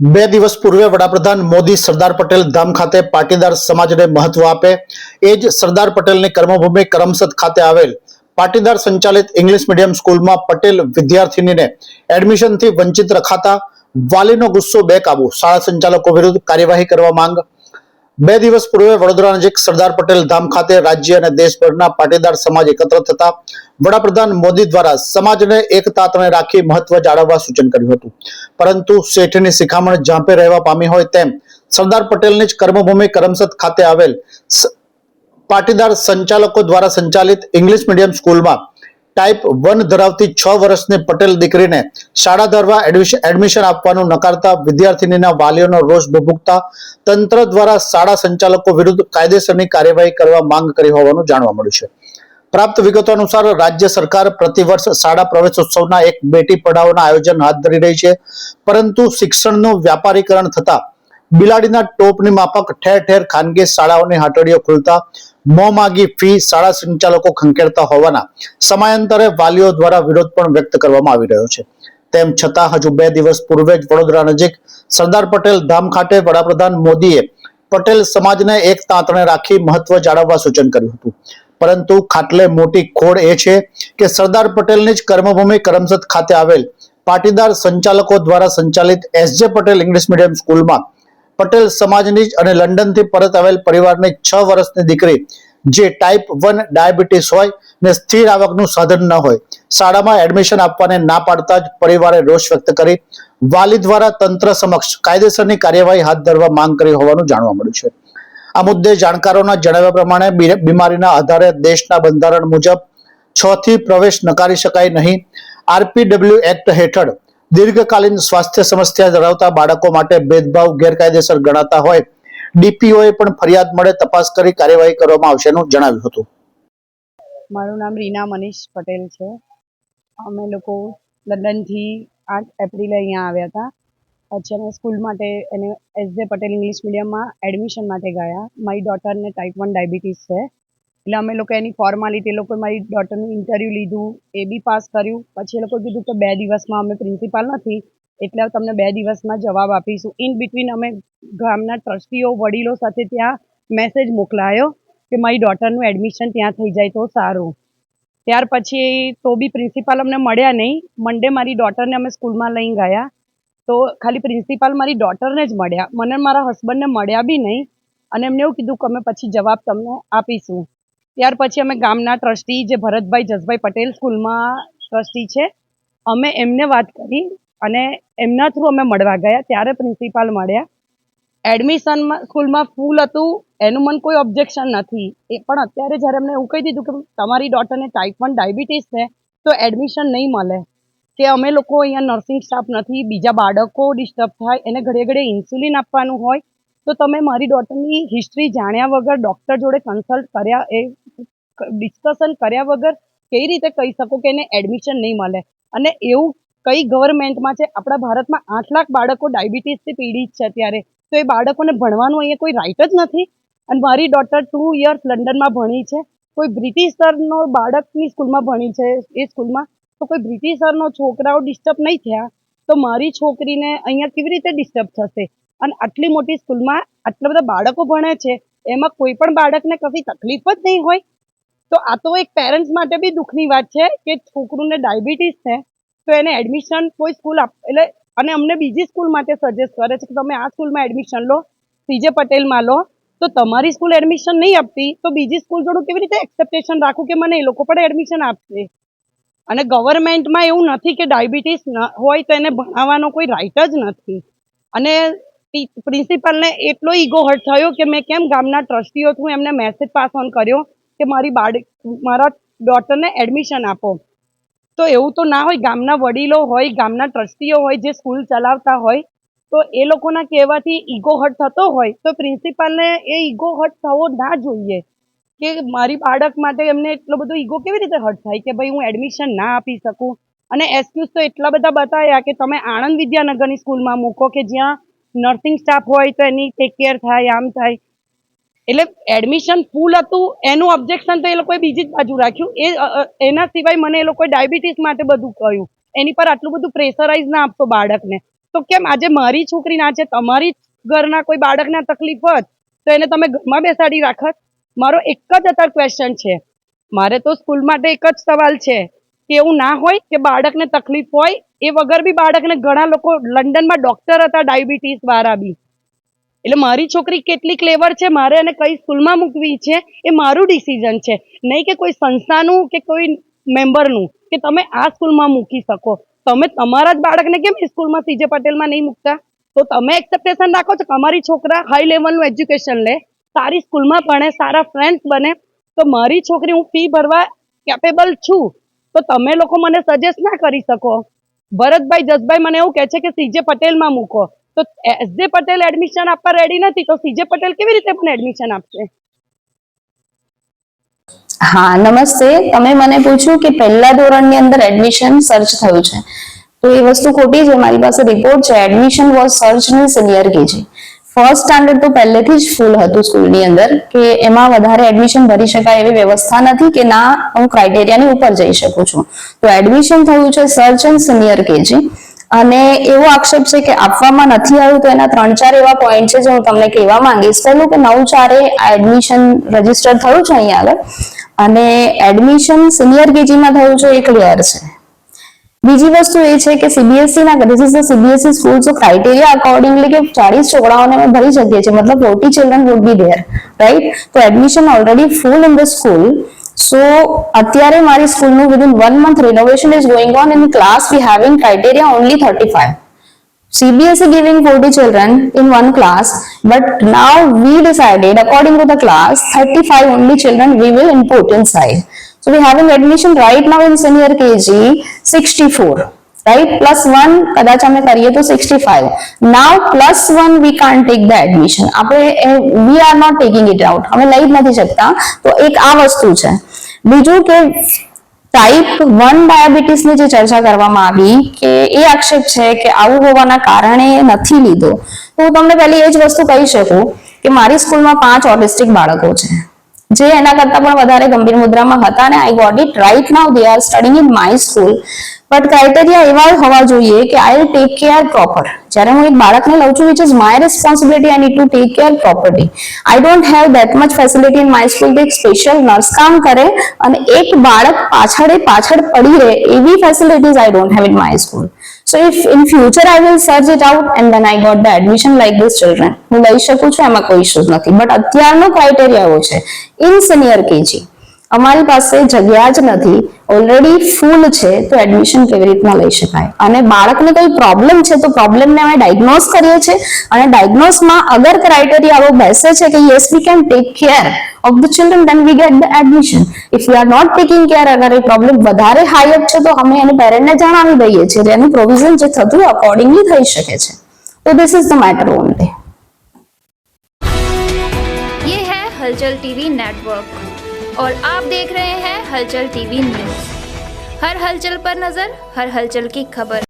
બે દિવસ પૂર્વે વડાપ્રધાન મોદી સરદાર પટેલ ધામ ખાતે પાટીદાર સમાજને મહત્વ આપે એ જ સરદાર પટેલની કર્મભૂમિ કરમસદ ખાતે આવેલ પાટીદાર સંચાલિત ઇંગ્લિશ મીડિયમ સ્કૂલમાં પટેલ વિદ્યાર્થીનીને એડમિશનથી વંચિત રખાતા વાલીનો ગુસ્સો બેકાબુ, શાળા સંચાલકો વિરુદ્ધ કાર્યવાહી કરવા માંગ। બે દિવસ પૂર્વે વડોદરા નજીક સરદાર પટેલ ધામ ખાતે રાજ્ય અને દેશભરના પાટીદાર સમાજ એકત્ર થતા વડાપ્રધાન મોદી દ્વારા સમાજને એકતા તણે રાખી મહત્વ જાળવવા સૂચન કર્યું હતું, પરંતુ શેઠની શિખામણ ઝાંપે રહેવા પામી હોય તેમ સરદાર પટેલની જ કર્મભૂમિ કરમસદ ખાતે આવેલ પાટીદાર સંચાલકો દ્વારા સંચાલિત ઇંગ્લિશ મીડિયમ સ્કૂલમાં ટાઈપ 1 ધરાવતી 6 વર્ષની પટેલ દીકરીને શાળા ધરવા એડમિશન આપવાનું નકારતા વિદ્યાર્થીનીના વાલીઓનો રોષ ભભૂકતા તંત્ર દ્વારા શાળા સંચાલકો વિરુદ્ધ કાયદેસરની કાર્યવાહી કરવા માંગ કરી હોવાનું જાણવા મળ્યું છે। પ્રાપ્ત વિગતો અનુસાર રાજ્ય સરકાર પ્રતિવર્ષ શાળા પ્રવેશોત્સવના એક બેટી પઢાઓના આયોજન હાથ ધરી રહી છે, પરંતુ શિક્ષણનું વ્યાપારીકરણ થતા બિલાડીના ટોપની માફક ઠેર ઠેર ખાનગી શાળાઓની હાટડીઓ ખુલતા મોંમાગી ફી શાળા સંચાલકો ખંખેરતા હોવાના સમયાંતરે વાલીઓ દ્વારા વિરોધ પણ વ્યક્ત કરવામાં આવી રહ્યો છે। તેમ છતાં હજુ બે દિવસ પૂર્વે જ વડોદરા નજીક સરદાર પટેલ ધામ ખાતે વડાપ્રધાન મોદીએ પટેલ સમાજને એક તાંતણે રાખી મહત્વ જાળવવા સૂચન કર્યું હતું, પરંતુ ખાટલે મોટી ખોડ એ છે કે સરદાર પટેલની જ કર્મભૂમિ કરમસદ ખાતે આવેલ પાટીદાર સંચાલકો દ્વારા સંચાલિત એસજે પટેલ ઇંગ્લિશ મીડિયમ સ્કૂલમાં પટેલ સમાજની અને લંડનથી પરત આવેલ પરિવારની 6 વર્ષની દીકરી જે ટાઈપ 1 ડાયાબિટીસ હોય ને સ્થિર આવકનું સાધન ન હોય શાળામાં એડમિશન આપવાને ના પાડતા જ પરિવારે રોષ વ્યક્ત કરી વાલી દ્વારા તંત્ર સમક્ષ કાયદેસરની કાર્યવાહી હાથ ધરવા માંગ કરી હોવાનું જાણવા મળ્યું છે। આ મુદ્દે જાણકારોના જણાવ્યા પ્રમાણે બીમારીના આધારે દેશના બંધારણ મુજબ 6 થી પ્રવેશ નકારી શકાય નહીં। આરપીડબ્લ્યુ એક્ટ હેઠળ દીર્ઘકાલીન સ્વાસ્થ્ય સમસ્યા ધરાવતા બાળકો માટે ભેદભાવ ગેરકાયદેસર ગણાતા હોય ડીપીઓએ પણ ફરિયાદ મળે તપાસ કરી કાર્યવાહી કરવામાં આવશેનું જણાવ્યું હતું। મારું નામ રીના મનીષ પટેલ છે। અમે લોકો લંડનથી 8 એપ્રિલે અહીંયા આવ્યા હતા। પછી અમે સ્કૂલ માટે એને એસજે પટેલ ઇંગ્લિશ મીડિયમમાં એડમિશન માટે ગયા। મારી ડોટરને ટાઈપ 1 ડાયાબિટીસ છે, એટલે અમે લોકો એની ફોર્માલિટી લોકો મારી ડોટરનું ઇન્ટરવ્યૂ લીધું, એ બી પાસ કર્યું। પછી એ લોકો કીધું કે 2 દિવસમાં અમે પ્રિન્સિપાલ નથી એટલે તમને 2 દિવસમાં જવાબ આપીશું। ઇન બિટવીન અમે ગામના ટ્રસ્ટીઓ વડીલો સાથે ત્યાં મેસેજ મોકલાયો કે મારી ડોટરનું એડમિશન ત્યાં થઈ જાય તો સારું। ત્યાર પછી તો બી પ્રિન્સિપાલ અમને મળ્યા નહીં। મંડે મારી ડોટરને અમે સ્કૂલમાં લઈને ગયા તો ખાલી પ્રિન્સિપાલ મારી ડોટરને જ મળ્યા, મને મારા હસબન્ડને મળ્યા બી નહીં, અને એમને એવું કીધું કે અમે પછી જવાબ તમને આપીશું। ત્યાર પછી અમે ગામના ટ્રસ્ટી જે ભરતભાઈ જસભાઈ પટેલ સ્કૂલમાં ટ્રસ્ટી છે, અમે એમને વાત કરી અને એમના થ્રુ અમે મળવા ગયા। ત્યારે પ્રિન્સિપાલ મળ્યા। એડમિશનમાં સ્કૂલમાં ફૂલ હતું, એનું મને કોઈ ઓબ્જેક્શન નથી, એ પણ અત્યારે જ્યારે એમને એવું કહી દીધું કે તમારી ડોટરને ટાઈપ 1 ડાયાબિટીસ છે તો એડમિશન નહીં મળે, કે અમે લોકો અહીંયા નર્સિંગ સ્ટાફ નથી, બીજા બાળકો ડિસ્ટર્બ થાય, એને ઘડે ઘડે ઇન્સ્યુલિન આપવાનું હોય, તો તમે મારી ડોટરની હિસ્ટ્રી જાણ્યા વગર ડૉક્ટર જોડે કન્સલ્ટ કર્યા ડિસ્કશન કર્યા વગર કઈ રીતે કહી શકો કે એને એડમિશન નહીં મળે? અને એવું કઈ ગવર્મેન્ટમાં છે? આપણા ભારતમાં 8 લાખ બાળકો ડાયાબિટીસથી પીડિત છે અત્યારે, તો એ બાળકોને ભણવાનું અહીંયા કોઈ રાઇટ જ નથી। અને મારી ડોટર 2 યર્સ લંડનમાં ભણી છે, કોઈ બ્રિટિશરનો બાળકની સ્કૂલમાં ભણી છે એ સ્કૂલમાં, તો કોઈ બ્રિટિશરનો છોકરાઓ ડિસ્ટર્બ નહીં થયા તો મારી છોકરીને અહીંયા કેવી રીતે ડિસ્ટર્બ થશે? અને આટલી મોટી સ્કૂલમાં આટલા બધા બાળકો ભણે છે, એમાં કોઈ પણ બાળકને કશી તકલીફ જ નહીં હોય, તો આ તો એક પેરેન્ટ્સ માટે બી દુઃખની વાત છે કે છોકરુંને ડાયાબિટીસ છે તો એને એડમિશન કોઈ સ્કૂલ એટલે, અને અમને બીજી સ્કૂલ માટે સજેસ્ટ કરે છે કે તમે આ સ્કૂલમાં એડમિશન લો, સીજે પટેલમાં લો, તો તમારી સ્કૂલ એડમિશન નહીં આપતી તો બીજી સ્કૂલ જોડું કેવી રીતે એક્સેપ્ટેશન રાખું કે મને એ લોકો પણ એડમિશન આપશે? અને ગવર્મેન્ટમાં એવું નથી કે ડાયાબિટીસ હોય તો એને ભણાવવાનો કોઈ રાઇટ જ નથી। અને પ્રિન્સિપલને એટલો ઈગો હર્ટ થયો કે મેં કેમ ગામના ટ્રસ્ટીઓ થ્રુ એમને મેસેજ પાસ ઓન કર્યો કે મારા ડોટરને એડમિશન આપો। તો એવું તો ના હોય, ગામના વડીલો હોય, ગામના ટ્રસ્ટીઓ હોય જે સ્કૂલ ચલાવતા હોય, તો એ લોકોના કહેવાથી ઈગો હર્ટ થતો હોય તો પ્રિન્સિપાલને એ ઈગો હર્ટ થવો ના જોઈએ કે મારી બાળક માટે એમને એટલો બધો ઈગો કેવી રીતે હર્ટ થાય કે ભાઈ હું એડમિશન ના આપી શકું। અને એક્સક્યુઝ તો એટલા બધા બતાવ્યા કે તમે આણંદ વિદ્યાનગરની સ્કૂલમાં મૂકો કે જ્યાં નર્સિંગ સ્ટાફ હોય તો એની ટેક કેર થાય, આમ થાય, એટલે એડમિશન ફૂલ હતું એનું ઓબ્જેક્શન તો એ લોકોએ બીજી જ બાજુ રાખ્યું। એના સિવાય મને એ લોકોએ ડાયાબિટીસ માટે બધું કહ્યું, એની પર આટલું બધું પ્રેશરાઇઝ ના આપતો બાળકને, તો કેમ આજે મારી છોકરી ના છે, તમારી ઘરના કોઈ બાળકને તકલીફ હોત તો એને તમે ઘરમાં બેસાડી રાખત? મારો એક જ અત્યારે ક્વેશ્ચન છે. મારે તો સ્કૂલ માટે એક જ સવાલ છે કે એવું ના હોય કે બાળકને તકલીફ હોય એ વગર બી બાળકને, ઘણા લોકો લંડનમાં ડોક્ટર હતા ડાયાબિટીસ વાળા બી. એટલે મારી છોકરી કેટલી ક્લેવર છે, મારે એને કઈ સ્કૂલમાં મૂકવી છે એ મારું ડિસિઝન છે, નહીં કે કોઈ સંસ્થાનું કે કોઈ મેમ્બરનું કે તમે આ સ્કૂલમાં મૂકી શકો. તમે તમારા જ બાળકને કેમ એ સ્કૂલમાં CJ પટેલમાં નહીં મૂકતા? તો તમે એક્સેપ્ટેશન રાખો છો કે અમારી છોકરા હાઈ લેવલનું એજ્યુકેશન લે, સારી સ્કૂલમાં ભણે, સારા ફ્રેન્ડ્સ બને, તો મારી છોકરી હું ફી ભરવા કેપેબલ છું. તો તમે લોકો મને સજેસ્ટ ના કરી શકો. ભરતભાઈ, જસભાઈ મને એવું કહે છે કે CJ પટેલમાં મૂકો, તો SJ પટેલ એડમિશન આપવા રેડી નથી તો CJ પટેલ કેવી રીતે મને એડમિશન આપશે? હા, નમસ્તે. તમે મને પૂછ્યું કે પહેલા ધોરણની અંદર એડમિશન સર્ચ થયું છે, તો એ વસ્તુ ખોટી છે. મારી પાસે રિપોર્ટ છે. Admission was search in senior KG. First standard તો પહેલેથી જ ફૂલ હતું સ્કૂલની અંદર, કે એમાં વધારે એડમિશન ભરી શકાય એવી વ્યવસ્થા નથી કે ના હું ક્રાઇટેરિયાની ઉપર જઈ શકું છું. તો એડમિશન થયું છે સર્ચ ઇન સિનિયર કેજી. અને એવો આક્ષેપ છે કે આપવામાં નથી આવ્યું, તો એના 3-4 એવા પોઈન્ટ છે જે હું તમને કહેવા માંગીશ. પહેલું કે 9/4 આ એડમિશન રજીસ્ટર થયું છે અહીંયા આગળ, અને એડમિશન સિનિયર કેજીમાં થયું છે એ ક્લિયર છે. બીજી વસ્તુ એ છે કે CBSE ના, this is the CBSE school, so criteria accordingly કે 40 છોકરાઓને અમે ભરી શકીએ છીએ, મતલબ 40 children would be there, right? તો admission already full in the school. So અત્યારે મારી સ્કૂલનું within 1 month renovation is going on. In class we having criteria only 35. CBSE giving 40 children in one class, but now we decided according to the class 35 only children we will input inside. So we having admission right now in senior KG 64, right? +1 કદાચ અમે કરીએ તો 65. Now +1 we can't take the admission. we are not taking it out. અમે લઈ જ નથી શકતા. તો એક આ વસ્તુ છે. બીજું કે ટાઈપ 1 ડાયાબિટીસની જે ચર્ચા કરવામાં આવી, કે એ આક્ષેપ છે કે આવું હોવાના કારણે નથી લીધો. તો હું તમને પહેલી એ જ વસ્તુ કહી શકું કે મારી સ્કૂલમાં 5 ઓટિસ્ટિક બાળકો છે, જે એના કરતા પણ વધારે ગંભીર મુદ્રામાં હતા, અને I got it right now. They are studying in my school. But criteria એવા હોવા જોઈએ કે I will take care proper. જ્યારે હું એક બાળકને લઉં છું, which is my responsibility, I need to take care properly. I don't have that much facility in my school કે એક સ્પેશિયલ નર્સ કામ કરે અને એક બાળક પાછળ પડી રહે, એવી facilities I don't have in my school. So if in future I will search it out and then I got the admission like this children, હું લઈ શકું છું, એમાં કોઈ ઇશ્યુઝ નથી. બટ અત્યારનો ક્રાઇટેરિયા એવો છે, ઇન સિનિયર કેજી અમારી પાસે જગ્યા જ નથી, ઓલરેડી ફૂલ છે, તો એડમિશન કેવી રીતના લઈ શકાય? અને બાળકને કોઈ પ્રોબ્લેમ છે તો પ્રોબ્લેમને અમે ડાયગ્નોઝ કરીએ છીએ, અને ડાયગ્નોઝમાં અગર ક્રાઇટેરિયા આવો બેસે છે કે yes we can take care of the children, then we get the admission. If we are not taking care, અગર એ પ્રોબ્લેમ વધારે હાઈ અપ છે તો અમે એને પેરેન્ટને જણાવી દઈએ છીએ, જેનું પ્રોવિઝન જે થતું અકોર્ડિંગલી થઈ શકે છે. તો this is the matter only. ये है हलचल टीवी नेटवर्क और आप देख रहे हैं हलचल टीवी न्यूज. हर हलचल पर नजर, हर हलचल की खबर.